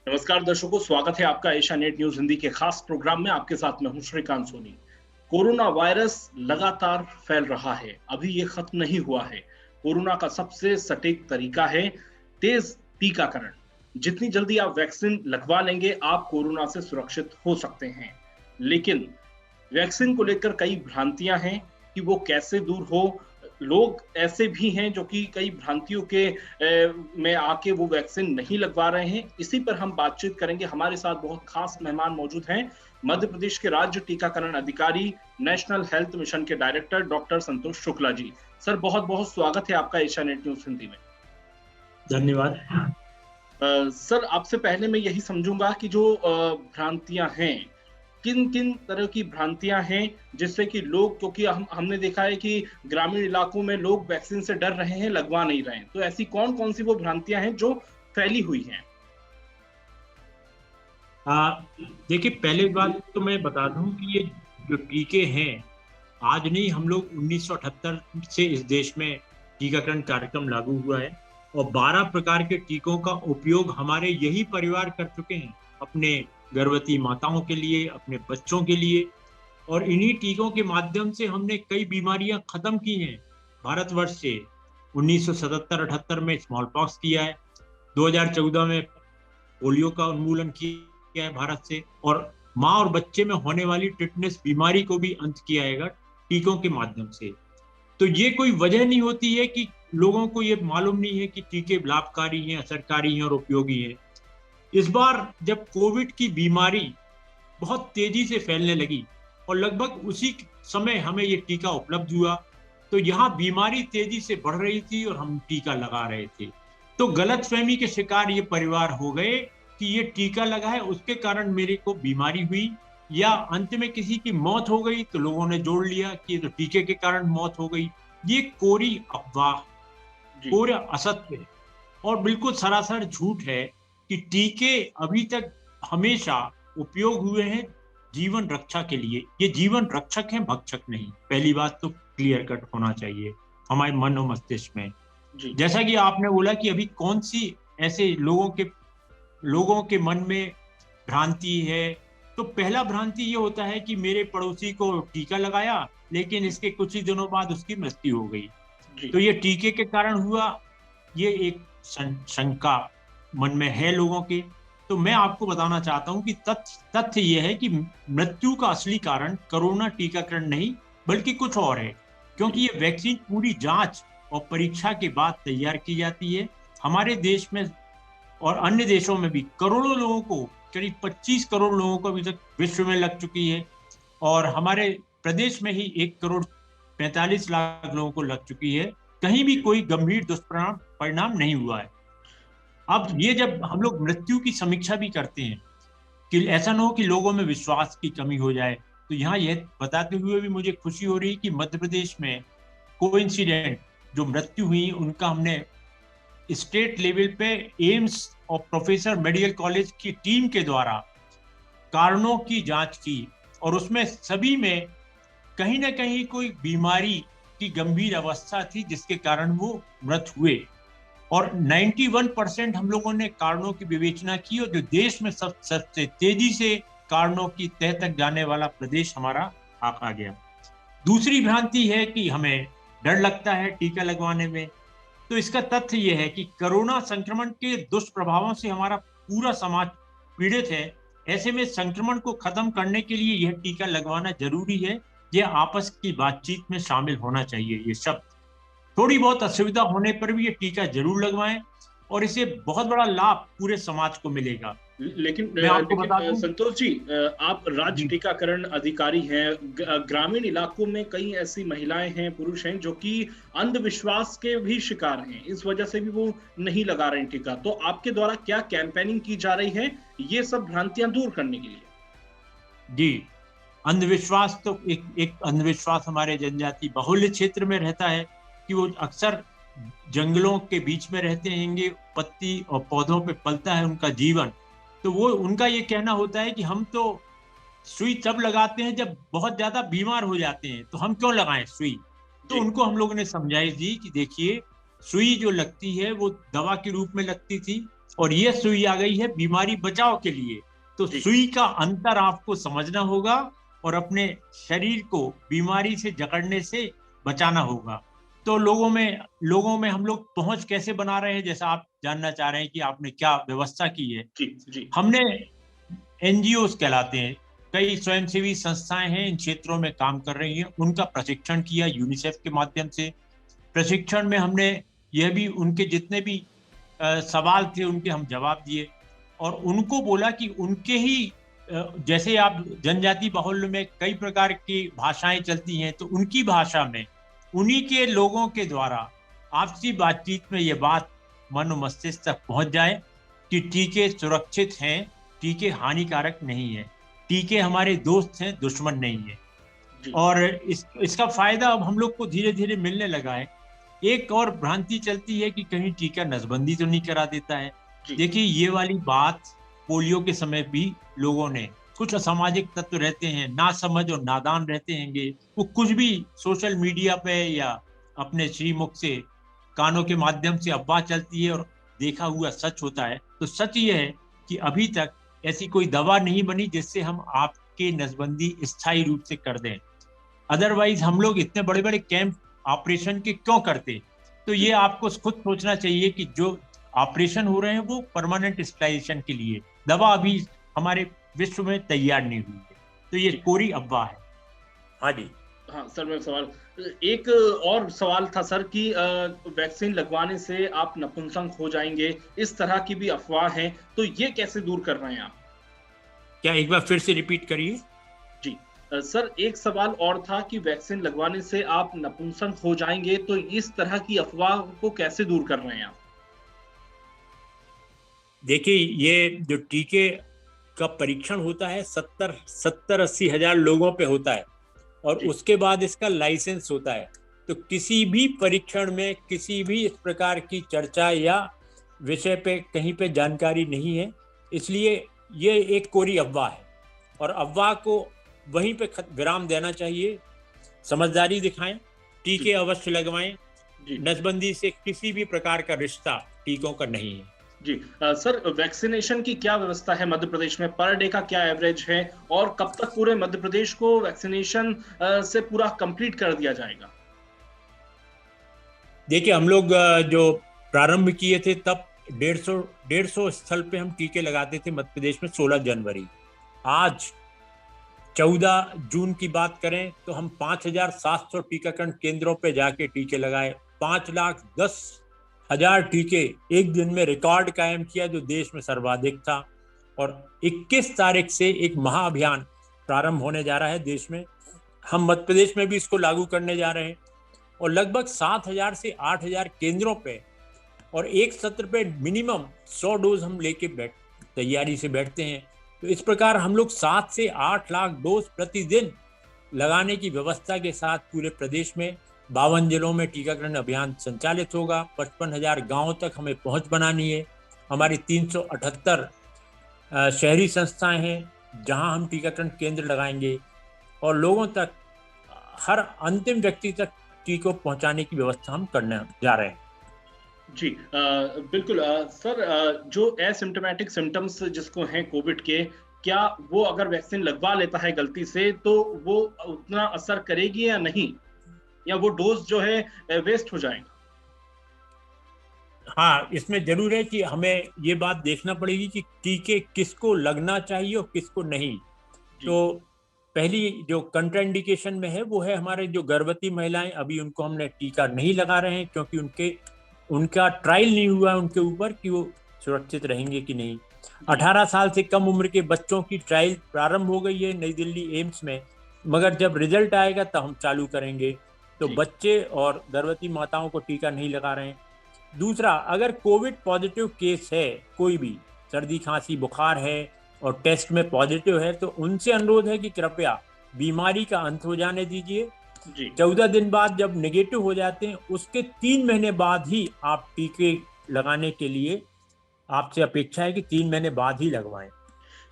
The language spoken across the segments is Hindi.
नमस्कार दर्शकों, स्वागत है आपका एशिया नेट न्यूज हिंदी के खास प्रोग्राम में। आपके साथ मैं हूं श्रीकांत सोनी। कोरोना वायरस लगातार फैल रहा है, अभी ये खत्म नहीं हुआ है। कोरोना का सबसे सटीक तरीका है तेज टीकाकरण। जितनी जल्दी आप वैक्सीन लगवा लेंगे, आप कोरोना से सुरक्षित हो सकते हैं। लेकिन वैक्सीन को लेकर कई भ्रांतियां हैं कि वो कैसे दूर हो। लोग ऐसे भी हैं जो कि कई भ्रांतियों के में आके वो वैक्सीन नहीं लगवा रहे हैं। इसी पर हम बातचीत करेंगे। हमारे साथ बहुत खास मेहमान मौजूद हैं। मध्य प्रदेश के राज्य टीकाकरण अधिकारी, नेशनल हेल्थ मिशन के डायरेक्टर डॉक्टर संतोष शुक्ला जी। सर, बहुत बहुत स्वागत है आपका एशिया नेट न्यूज हिंदी में। धन्यवाद। सर, आपसे पहले मैं यही समझूंगा कि जो भ्रांतियां हैं, किन किन तरह की भ्रांतियां हैं जिससे कि लोग, क्योंकि हमने देखा है कि ग्रामीण इलाकों में लोग वैक्सीन से डर रहे हैं, लगवा नहीं रहे हैं। तो ऐसी कौन कौन सी वो भ्रांतियां हैं जो फैली हुई हैं? देखिए, पहले बात तो मैं बता दूं कि ये जो टीके हैं, आज नहीं, हम लोग 1978 से इस देश में टीकाकरण कार्यक्रम लागू हुआ है और 12 प्रकार के टीकों का उपयोग हमारे यही परिवार कर चुके हैं, अपने गर्भवती माताओं के लिए, अपने बच्चों के लिए। और इन्हीं टीकों के माध्यम से हमने कई बीमारियां खत्म की हैं भारतवर्ष से। 1977-78 में स्मॉल पॉक्स किया है, 2014 में पोलियो का उन्मूलन किया है भारत से, और माँ और बच्चे में होने वाली टिटनेस बीमारी को भी अंत किया है टीकों के माध्यम से। तो ये कोई वजह नहीं होती है कि लोगों को ये मालूम नहीं है कि टीके लाभकारी हैं, असरकारी हैं और उपयोगी हैं। इस बार जब कोविड की बीमारी बहुत तेजी से फैलने लगी और लगभग उसी समय हमें ये टीका उपलब्ध हुआ, तो यहाँ बीमारी तेजी से बढ़ रही थी और हम टीका लगा रहे थे। तो गलतफहमी के शिकार ये परिवार हो गए कि ये टीका लगा है उसके कारण मेरे को बीमारी हुई, या अंत में किसी की मौत हो गई तो लोगों ने जोड़ लिया कि ये तो टीके के कारण मौत हो गई। ये कोरी अफवाह, जी। कोरा असत्य और बिल्कुल सरासर झूठ है कि टीके अभी तक हमेशा उपयोग हुए हैं जीवन रक्षा के लिए। ये जीवन रक्षक हैं, भक्षक नहीं। पहली बात तो क्लियर कट होना चाहिए हमारे मन और मस्तिष्क में। जी। जैसा कि आपने बोला कि अभी कौन सी ऐसे लोगों के मन में भ्रांति है, तो पहला भ्रांति ये होता है कि मेरे पड़ोसी को टीका लगाया लेकिन इसके कुछ ही दिनों बाद उसकी मृत्यु हो गई, जी। तो ये टीके के कारण हुआ। ये एक शंका मन में है लोगों के। तो मैं आपको बताना चाहता हूं कि तथ्य यह है कि मृत्यु का असली कारण कोरोना टीकाकरण नहीं बल्कि कुछ और है, क्योंकि ये वैक्सीन पूरी जांच और परीक्षा के बाद तैयार की जाती है। हमारे देश में और अन्य देशों में भी करोड़ों लोगों को, करीब 25 करोड़ लोगों को अभी तक विश्व में लग चुकी है, और हमारे प्रदेश में ही 1,45,00,000 लोगों को लग चुकी है। कहीं भी कोई गंभीर दुष्परिणाम परिणाम नहीं हुआ है। अब ये जब हम लोग मृत्यु की समीक्षा भी करते हैं कि ऐसा ना हो कि लोगों में विश्वास की कमी हो जाए, तो यहाँ यह बताते हुए भी मुझे खुशी हो रही है कि मध्य प्रदेश में कोइंसिडेंट जो मृत्यु हुई उनका हमने स्टेट लेवल पे एम्स और प्रोफेसर मेडिकल कॉलेज की टीम के द्वारा कारणों की जांच की, और उसमें सभी में कहीं ना कहीं कोई बीमारी की गंभीर अवस्था थी जिसके कारण वो मृत हुए। और 91% हम लोगों ने कारणों की विवेचना की, और जो देश में सबसे तेजी से कारणों की तह तक जाने वाला प्रदेश हमारा आ गया। दूसरी भ्रांति है कि हमें डर लगता है टीका लगवाने में। तो इसका तथ्य यह है कि कोरोना संक्रमण के दुष्प्रभावों से हमारा पूरा समाज पीड़ित है। ऐसे में संक्रमण को खत्म करने के लिए यह टीका लगवाना जरूरी है। यह आपस की बातचीत में शामिल होना चाहिए। ये शब्द, थोड़ी बहुत असुविधा होने पर भी ये टीका जरूर लगवाएं और इससे बहुत बड़ा लाभ पूरे समाज को मिलेगा। लेकिन मैं आपको बता दूं। संतोष जी, आप राज्य जी टीकाकरण अधिकारी हैं। ग्रामीण इलाकों में कई ऐसी महिलाएं हैं, पुरुष हैं जो कि अंधविश्वास के भी शिकार हैं, इस वजह से भी वो नहीं लगा रहे हैं टीका। तो आपके द्वारा क्या कैंपेनिंग की जा रही है ये सब भ्रांतियां दूर करने के लिए? जी, अंधविश्वास तो एक अंधविश्वास हमारे जनजाति बहुल्य क्षेत्र में रहता है कि वो अक्सर जंगलों के बीच में रहते हैंगे, पत्ती और पौधों पे पलता है उनका जीवन। तो वो उनका ये कहना होता है कि हम तो सुई तब लगाते हैं जब बहुत ज्यादा बीमार हो जाते हैं, तो हम क्यों लगाएं सुई। तो जी। उनको हम लोगों ने समझाइश दी कि देखिए, सुई जो लगती है वो दवा के रूप में लगती थी, और ये सुई आ गई है बीमारी बचाव के लिए। तो सुई का अंतर आपको समझना होगा और अपने शरीर को बीमारी से जकड़ने से बचाना होगा। तो लोगों में हम लोग पहुंच कैसे बना रहे हैं, जैसा आप जानना चाह रहे हैं कि आपने क्या व्यवस्था की है। जी। हमने एनजीओ कहलाते हैं, कई स्वयंसेवी संस्थाएं हैं इन क्षेत्रों में काम कर रही हैं, उनका प्रशिक्षण किया यूनिसेफ के माध्यम से। प्रशिक्षण में हमने यह भी उनके जितने भी सवाल थे उनके हम जवाब दिए और उनको बोला कि उनके ही जैसे आप जनजाति बाहुल्य में कई प्रकार की भाषाएं चलती हैं, तो उनकी भाषा में उन्हीं के लोगों के द्वारा आपसी बातचीत में ये बात मन और मस्तिष्क तक पहुंच जाए कि टीके सुरक्षित हैं, टीके हानिकारक नहीं है, टीके हमारे दोस्त हैं, दुश्मन नहीं है। और इसका फायदा अब हम लोग को धीरे धीरे मिलने लगा है। एक और भ्रांति चलती है कि कहीं टीका नसबंदी तो नहीं करा देता है। देखिए, ये वाली बात पोलियो के समय भी लोगों ने, कुछ असामाजिक तत्व रहते हैं, ना समझ और नादान रहते हैं, वो कुछ भी सोशल मीडिया पे या अपने श्रीमुख से कानों के माध्यम से अफवाह चलती है और देखा हुआ सच होता है। तो सच ये है कि अभी तक ऐसी कोई दवा नहीं बनी जिससे हम आपके नसबंदी स्थायी रूप से कर दें। अदरवाइज हम लोग इतने बड़े बड़े कैंप ऑपरेशन के क्यों करते? तो ये आपको खुद सोचना चाहिए कि जो ऑपरेशन हो रहे हैं वो परमानेंट स्टेरिलाइजेशन के लिए, दवा अभी हमारे विश्व में तैयार नहीं हुई है, तो ये कोरी अफवाह है। हाँ जी। हाँ सर, मैं सवाल, एक और सवाल था सर कि वैक्सीन लगवाने से आप नपुंसक हो जाएंगे, इस तरह की भी अफवाह है, तो ये कैसे दूर कर रहे हैं आप? क्या एक बार फिर से रिपीट करिए। जी सर, एक सवाल और था कि वैक्सीन लगवाने से आप नपुंसक हो जाएंगे, तो इस तरह की अफवाह को कैसे दूर कर रहे हैं आप? देखिए, ये जो टीके का परीक्षण होता है 70-80 हजार लोगों पे होता है और उसके बाद इसका लाइसेंस होता है। तो किसी भी परीक्षण में किसी भी इस प्रकार की चर्चा या विषय पे कहीं पे जानकारी नहीं है, इसलिए ये एक कोरी अफवाह है और अफवाह को वहीं पे विराम देना चाहिए। समझदारी दिखाएं, टीके अवश्य लगवाएं, नसबंदी से किसी भी प्रकार का रिश्ता टीकों का नहीं है। जी सर, वैक्सीनेशन की क्या व्यवस्था है मध्य प्रदेश में? पर डे का क्या एवरेज है और कब तक पूरे मध्य प्रदेश को वैक्सीनेशन से पूरा कंप्लीट कर दिया जाएगा? देखिए, हम लोग जो प्रारंभ किए थे तब 150 स्थल पे हम टीके लगाते थे मध्य प्रदेश में 16 जनवरी। आज 14 जून की बात करें तो हम 5,700 टीकाकरण केंद्रों पे जाके टीके लगाए। 5,10,000 टीके एक दिन में रिकॉर्ड कायम किया, जो देश में सर्वाधिक था। और 21 तारीख से एक महाअभियान प्रारंभ होने जा रहा है देश में। हम मध्य प्रदेश में भी इसको लागू करने जा रहे हैं और लगभग 7,000 से 8,000 केंद्रों पे और एक सत्र पे मिनिमम 100 डोज हम लेके तैयारी से बैठते हैं। तो इस प्रकार हम लोग 7 से 8 लाख डोज प्रतिदिन लगाने की व्यवस्था के साथ पूरे प्रदेश में 52 जिलों में टीकाकरण अभियान संचालित होगा। 55,000 गांवों तक हमें पहुंच बनानी है। हमारी 378 शहरी संस्थाएं हैं जहां हम टीकाकरण केंद्र लगाएंगे और लोगों तक, हर अंतिम व्यक्ति तक टीकों पहुंचाने की व्यवस्था हम करने जा रहे हैं। जी बिल्कुल सर, जो एसिम्टोमेटिक सिम्टम्स जिसको हैं कोविड के, क्या वो अगर वैक्सीन लगवा लेता है गलती से तो वो उतना असर करेगी या नहीं, या वो डोज जो है वेस्ट हो जाएगा? हाँ, इसमें जरूर है कि हमें ये बात देखना पड़ेगी कि टीके किसको लगना चाहिए और किसको नहीं। तो पहली जो कंट्राइंडिकेशन में है वो है हमारे जो गर्भवती महिलाएं, अभी उनको हमने टीका नहीं लगा रहे हैं क्योंकि उनका ट्रायल नहीं हुआ है उनके ऊपर कि वो सुरक्षित रहेंगे कि नहीं। 18 साल से कम उम्र के बच्चों की ट्रायल प्रारंभ हो गई है नई दिल्ली एम्स में, मगर जब रिजल्ट आएगा तब हम चालू करेंगे। तो बच्चे और गर्भवती माताओं को टीका नहीं लगा रहे हैं। दूसरा, अगर कोविड पॉजिटिव केस है, कोई भी सर्दी खांसी बुखार है और टेस्ट में पॉजिटिव है, तो उनसे अनुरोध है कि कृपया बीमारी का अंत हो जाने दीजिए। 14 दिन बाद जब नेगेटिव हो जाते हैं उसके 3 महीने बाद ही आप टीके लगाने के लिए, आपसे अपेक्षा है कि 3 महीने बाद ही लगवाएं।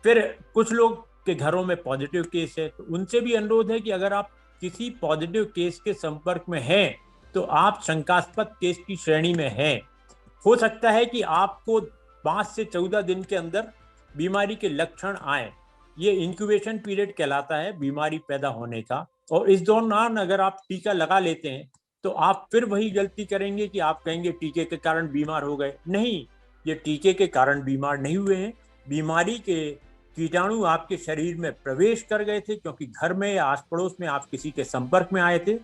फिर कुछ लोग के घरों में पॉजिटिव केस है तो उनसे भी अनुरोध है कि अगर आप किसी पॉजिटिव केस के संपर्क में हैं तो आप शंकास्पद केस की श्रेणी में हैं। हो सकता है कि आपको 5 से 14 दिन के अंदर बीमारी के लक्षण आए, ये इंक्यूबेशन पीरियड कहलाता है बीमारी पैदा होने का। और इस दौरान अगर आप टीका लगा लेते हैं तो आप फिर वही गलती करेंगे कि आप कहेंगे टीके के कारण बीमार हो गए। नहीं, ये टीके के कारण बीमार नहीं हुए हैं, बीमारी के कीटाणु आपके शरीर में प्रवेश कर गए थे क्योंकि घर में या आस पड़ोस में आप किसी के संपर्क में आए थे।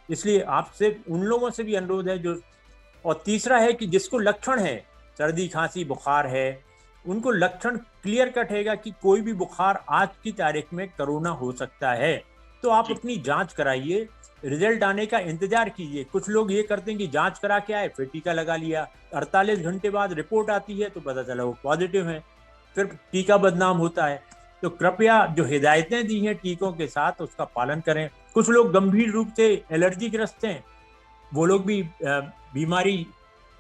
इसलिए आपसे उन लोगों से भी अनुरोध है जो, और तीसरा है कि जिसको लक्षण है, सर्दी खांसी बुखार है, उनको लक्षण क्लियर कट है कि कोई भी बुखार आज की तारीख में कोरोना हो सकता है, तो आप अपनी जांच कराइए, रिजल्ट आने का इंतजार कीजिए। कुछ लोग ये करते हैं कि जांच करा के आए फिर टीका लगा लिया, 48 घंटे बाद रिपोर्ट आती है तो पता चला वो पॉजिटिव है, फिर टीका बदनाम होता है। तो कृपया जो हिदायतें दी हैं टीकों के साथ उसका पालन करें। कुछ लोग गंभीर रूप से एलर्जी ग्रस्त हैं, वो लोग भी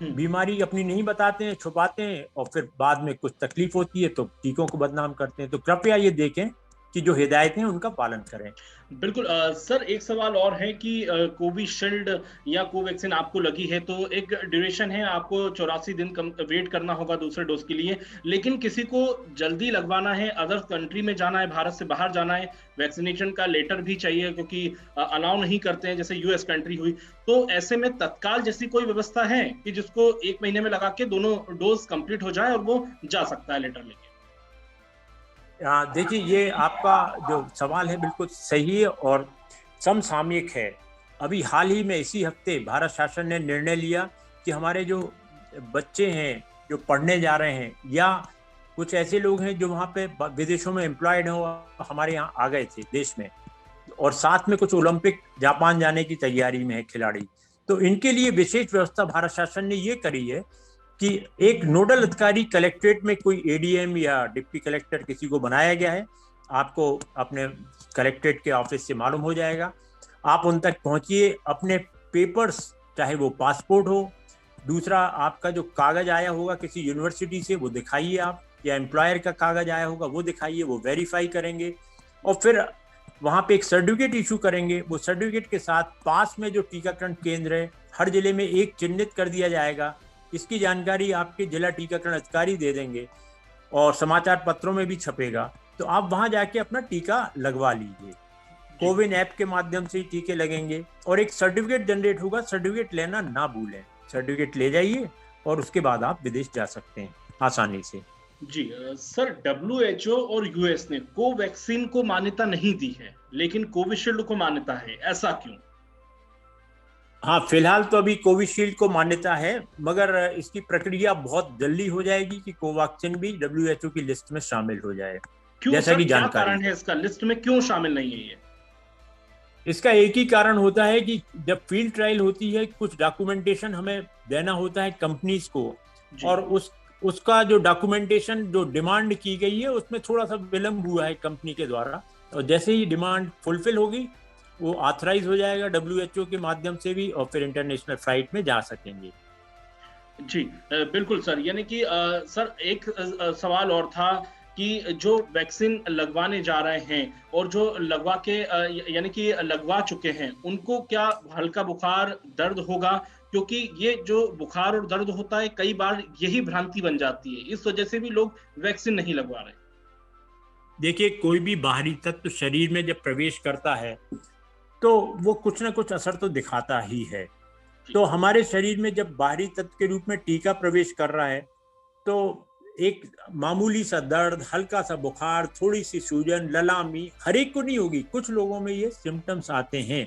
बीमारी अपनी नहीं बताते हैं, छुपाते हैं, और फिर बाद में कुछ तकलीफ होती है तो टीकों को बदनाम करते हैं। तो कृपया ये देखें कि जो हिदायतें हैं उनका पालन करें। बिल्कुल। सर एक सवाल और है कि कोविशील्ड या कोवैक्सीन आपको लगी है तो एक ड्यूरेशन है, आपको 84 दिन वेट करना होगा दूसरे डोज के लिए, लेकिन किसी को जल्दी लगवाना है, अदर कंट्री में जाना है, भारत से बाहर जाना है, वैक्सीनेशन का लेटर भी चाहिए क्योंकि अलाउ नहीं करते हैं जैसे यूएस कंट्री हुई, तो ऐसे में तत्काल जैसी कोई व्यवस्था है कि जिसको 1 महीने में लगा के दोनों डोज कंप्लीट हो जाए और वो जा सकता है लेटर लेके? देखिए, ये आपका जो सवाल है बिल्कुल सही है और समसामयिक है। अभी हाल ही में इसी हफ्ते भारत शासन ने निर्णय लिया कि हमारे जो बच्चे हैं जो पढ़ने जा रहे हैं या कुछ ऐसे लोग हैं जो वहाँ पे विदेशों में एम्प्लॉयड हो, हमारे यहाँ आ गए थे देश में, और साथ में कुछ ओलंपिक जापान जाने की तैयारी में है खिलाड़ी, तो इनके लिए विशेष व्यवस्था भारत शासन ने ये करी है कि एक नोडल अधिकारी कलेक्ट्रेट में, कोई एडीएम या डिप्टी कलेक्टर किसी को बनाया गया है, आपको अपने कलेक्ट्रेट के ऑफिस से मालूम हो जाएगा, आप उन तक पहुंचिए, अपने पेपर्स, चाहे वो पासपोर्ट हो, दूसरा आपका जो कागज आया होगा किसी यूनिवर्सिटी से वो दिखाइए आप, या एम्प्लॉयर का कागज आया होगा वो दिखाइए, वो वेरीफाई करेंगे और फिर वहाँ पे एक सर्टिफिकेट इशू करेंगे। वो सर्टिफिकेट के साथ पास में जो टीकाकरण केंद्र है हर जिले में एक चिन्हित कर दिया जाएगा, इसकी जानकारी आपके जिला टीकाकरण अधिकारी दे देंगे और समाचार पत्रों में भी छपेगा, तो आप वहां जाके अपना टीका लगवा लीजिए। कोविन ऐप के माध्यम से टीके लगेंगे और एक सर्टिफिकेट जनरेट होगा, सर्टिफिकेट लेना ना भूलें, सर्टिफिकेट ले जाइए और उसके बाद आप विदेश जा सकते हैं आसानी से। जी सर, WHO और यूएस ने कोवैक्सीन को मान्यता नहीं दी है लेकिन कोविशील्ड को मान्यता है, ऐसा क्यों? हाँ, फिलहाल तो अभी कोविशील्ड को मान्यता है, मगर इसकी प्रक्रिया बहुत जल्दी हो जाएगी कि कोवैक्सीन भी WHO की लिस्ट में शामिल हो जाए। क्यों जैसा कि जानकारी, क्या कारण है इसका, लिस्ट में क्यों शामिल नहीं है ये? इसका एक ही कारण होता है कि जब फील्ड ट्रायल होती है कुछ डॉक्यूमेंटेशन हमें देना होता है कंपनीज को, और उसका जो डॉक्यूमेंटेशन जो डिमांड की गई है उसमें थोड़ा सा विलंब हुआ है कंपनी के द्वारा, और जैसे ही डिमांड फुलफिल होगी वो ऑथराइज हो जाएगा WHO के माध्यम से भी और फिर इंटरनेशनल फ्लाइट में जा सकेंगे। जी बिल्कुल सर, यानी कि सर एक सवाल और था कि जो वैक्सीन लगवाने जा रहे हैं और जो लगवा के यानी कि लगवा चुके हैं उनको क्या हल्का बुखार दर्द होगा? क्योंकि ये जो बुखार और दर्द होता है कई बार यही भ्रांति बन जाती है, इस वजह से भी लोग वैक्सीन नहीं लगवा रहे। देखिए, कोई भी बाहरी तत्व शरीर में जब प्रवेश करता है तो वो कुछ ना कुछ असर तो दिखाता ही है। तो हमारे शरीर में जब बाहरी तत्व के रूप में टीका प्रवेश कर रहा है तो एक मामूली सा दर्द, हल्का सा बुखार, थोड़ी सी सूजन, ललामी हर एक को नहीं होगी, कुछ लोगों में ये सिम्टम्स आते हैं।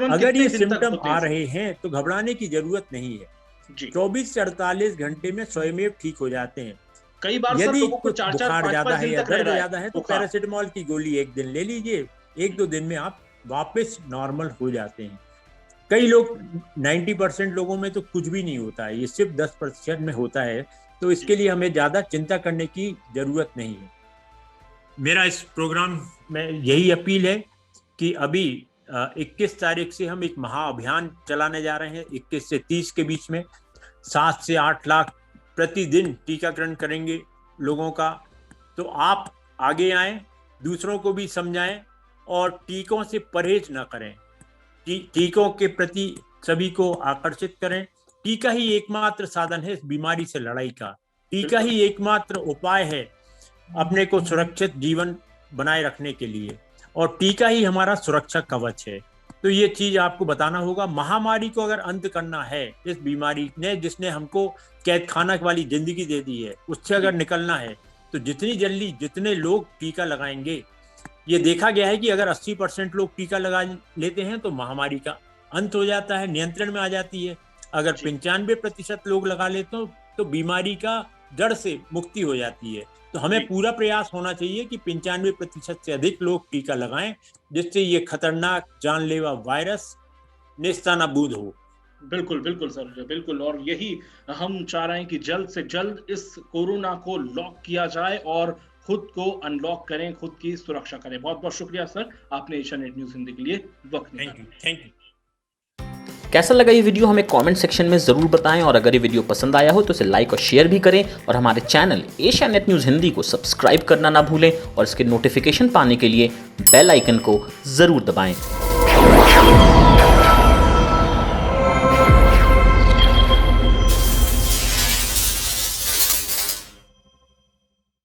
अगर ये सिम्टम आ रहे हैं तो घबराने की जरूरत नहीं है, 24 से 48 घंटे में स्वयं ठीक हो जाते हैं। कई बार यदि कुछ बुखार ज्यादा है या दर्द ज्यादा है तो पैरासिटामोल की गोली एक दिन ले लीजिए, 1-2 दिन में आप वापस नॉर्मल हो जाते हैं। कई लोग 90% लोगों में तो कुछ भी नहीं होता है, ये सिर्फ 10% में होता है, तो इसके लिए हमें ज्यादा चिंता करने की जरूरत नहीं है। मेरा इस प्रोग्राम में यही अपील है कि अभी 21 तारीख से हम एक महाअभियान चलाने जा रहे हैं, 21 से 30 के बीच में 7 से 8 लाख प्रतिदिन टीकाकरण करेंगे लोगों का। तो आप आगे आएं, दूसरों को भी समझाएं और टीकों से परहेज न करें, टीकों के प्रति सभी को आकर्षित करें। टीका ही एकमात्र साधन है इस बीमारी से लड़ाई का। टीका ही एकमात्र उपाय है अपने को सुरक्षित जीवन बनाए रखने के लिए, और टीका ही हमारा सुरक्षा कवच है। तो ये चीज आपको बताना होगा। महामारी को अगर अंत करना है, इस बीमारी ने जिसने हमको कैद खाना वाली जिंदगी दे दी है, उससे अगर निकलना है तो जितनी जल्दी जितने लोग टीका लगाएंगे, ये देखा गया है कि अगर 80% लोग टीका लगा लेते हैं तो महामारी का अंत हो जाता है, नियंत्रण में आ जाती है। अगर 95% लोग लगा लेते हो तो बीमारी का जड़ से मुक्ति हो जाती है। तो हमें पूरा प्रयास होना चाहिए कि 95% से अधिक लोग टीका लगाएं, जिससे ये खतरनाक जानलेवा वायरस नेस्तनाबूद हो। बिल्कुल बिल्कुल सर, बिल्कुल। और यही हम चाह रहे हैं कि जल्द से जल्द इस कोरोना को लॉक किया जाए और खुद को अनलॉक करें, खुद की सुरक्षा करें। बहुत बहुत शुक्रिया सर, आपने एशियानेट न्यूज़ हिंदी के लिए वक्त निकाला। Thank you. कैसा लगा ये वीडियो हमें कमेंट सेक्शन में ज़रूर बताएं, और अगर ये वीडियो पसंद आया हो तो इसे लाइक और शेयर भी करें, और हमारे चैनल एशियानेट न्यूज़ हिंदी को सब्सक्राइब करना ना भूलें, और इसके नोटिफिकेशन पाने के लिए बेल आइकन को ज़रूर दबाएं।